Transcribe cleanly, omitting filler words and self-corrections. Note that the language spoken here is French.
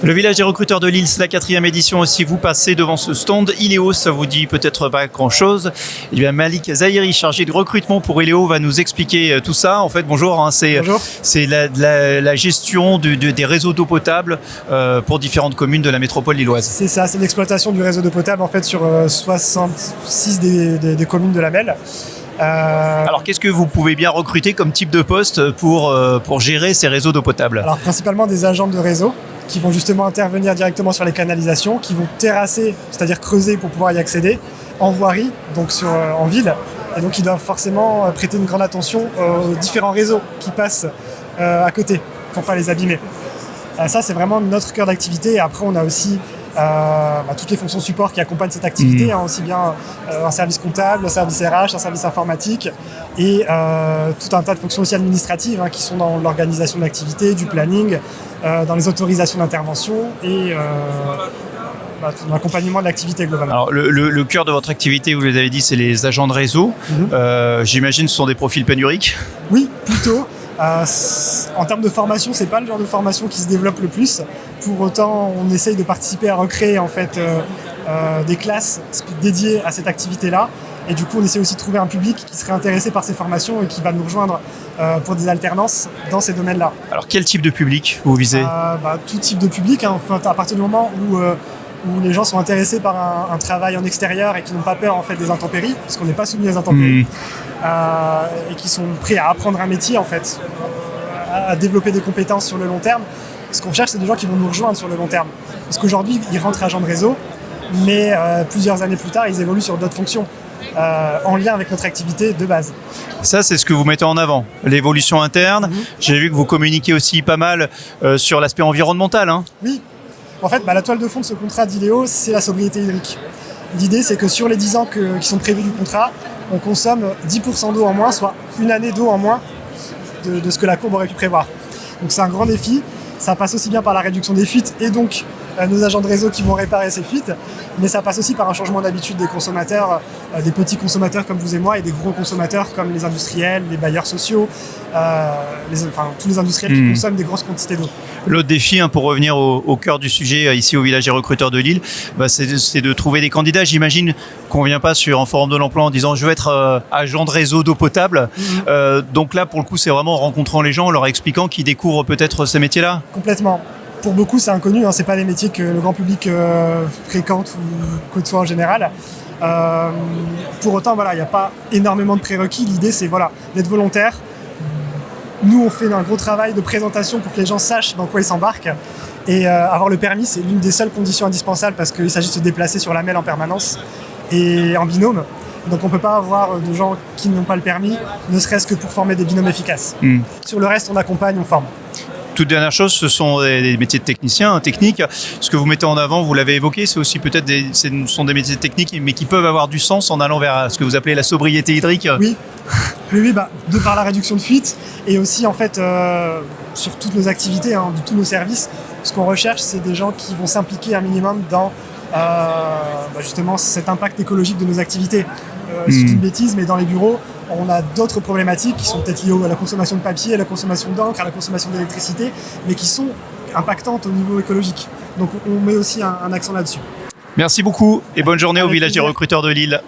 Le village des recruteurs de Lille, c'est la 4e édition. Si vous passez devant ce stand, Iléo, ça vous dit peut-être pas grand-chose. Eh bien, Malik Zahiri, chargé de recrutement pour Iléo, va nous expliquer tout ça. En fait, bonjour, Bonjour. c'est la gestion des réseaux d'eau potable pour différentes communes de la métropole lilloise. C'est ça, c'est l'exploitation du réseau d'eau potable en fait sur 66 des communes de la Melle. Alors, qu'est-ce que vous pouvez bien recruter comme type de poste pour gérer ces réseaux d'eau potable? Alors, principalement des agents de réseau qui vont justement intervenir directement sur les canalisations, qui vont terrasser, c'est-à-dire creuser pour pouvoir y accéder, en voirie, donc en ville. Et donc, ils doivent forcément prêter une grande attention aux différents réseaux qui passent à côté pour ne pas les abîmer. Ça, c'est vraiment notre cœur d'activité. Et après, on a aussi toutes les fonctions support qui accompagnent cette activité, aussi bien un service comptable, un service RH, un service informatique et tout un tas de fonctions aussi administratives qui sont dans l'organisation de l'activité, du planning, dans les autorisations d'intervention et dans l'accompagnement de l'activité globalement. Alors, le cœur de votre activité, vous l'avez dit, c'est les agents de réseau. J'imagine que ce sont des profils pénuriques. Oui, plutôt. En termes de formation, c'est pas le genre de formation qui se développe le plus. Pour autant, on essaye de participer à recréer en fait des classes dédiées à cette activité-là. Et du coup, on essaie aussi de trouver un public qui serait intéressé par ces formations et qui va nous rejoindre pour des alternances dans ces domaines-là. Alors, quel type de public vous visez? Tout type de public. En fait, à partir du moment où les gens sont intéressés par un travail en extérieur et qui n'ont pas peur en fait des intempéries, parce qu'on n'est pas soumis aux intempéries, et qui sont prêts à apprendre un métier en fait, à développer des compétences sur le long terme. Ce qu'on cherche, c'est des gens qui vont nous rejoindre sur le long terme. Parce qu'aujourd'hui, ils rentrent agents de réseau, mais plusieurs années plus tard, ils évoluent sur d'autres fonctions en lien avec notre activité de base. Ça, c'est ce que vous mettez en avant, l'évolution interne. J'ai vu que vous communiquez aussi pas mal sur l'aspect environnemental. Oui. En fait, la toile de fond de ce contrat d'Iléo, c'est la sobriété hydrique. L'idée, c'est que sur les 10 ans qui sont prévus du contrat, on consomme 10% d'eau en moins, soit une année d'eau en moins de ce que la courbe aurait pu prévoir. Donc c'est un grand défi. Ça passe aussi bien par la réduction des fuites et donc nos agents de réseau qui vont réparer ces fuites, mais ça passe aussi par un changement d'habitude des consommateurs, des petits consommateurs comme vous et moi et des gros consommateurs comme les industriels, les bailleurs sociaux, tous les industriels qui consomment des grosses quantités d'eau. L'autre défi, pour revenir au cœur du sujet ici au village des recruteurs de Lille, c'est de trouver des candidats. J'imagine qu'on ne vient pas sur un forum de l'emploi en disant je veux être agent de réseau d'eau potable. Donc là, pour le coup, c'est vraiment en rencontrant les gens, en leur expliquant qu'ils découvrent peut-être ces métiers-là. Complètement. Pour beaucoup, c'est inconnu, c'est pas des métiers que le grand public fréquente ou côtoie en général. Pour autant, il n'y a pas énormément de prérequis. L'idée, c'est d'être volontaire. Nous, on fait un gros travail de présentation pour que les gens sachent dans quoi ils s'embarquent. Et avoir le permis, c'est l'une des seules conditions indispensables parce qu'il s'agit de se déplacer sur la Melle en permanence et en binôme. Donc on ne peut pas avoir de gens qui n'ont pas le permis, ne serait-ce que pour former des binômes efficaces. Sur le reste, on accompagne, on forme. Toute dernière chose, ce sont des métiers de technicien, technique. Ce que vous mettez en avant, vous l'avez évoqué, c'est aussi peut-être ce sont des métiers techniques, mais qui peuvent avoir du sens en allant vers ce que vous appelez la sobriété hydrique. Oui, de par la réduction de fuite et aussi en fait sur toutes nos activités, de tous nos services, ce qu'on recherche, c'est des gens qui vont s'impliquer un minimum dans justement cet impact écologique de nos activités. C'est une bêtise, mais dans les bureaux, on a d'autres problématiques qui sont peut-être liées à la consommation de papier, à la consommation d'encre, à la consommation d'électricité, mais qui sont impactantes au niveau écologique. Donc on met aussi un accent là-dessus. Merci beaucoup et bonne journée au Avec village des plaisir. recruteurs de Lille.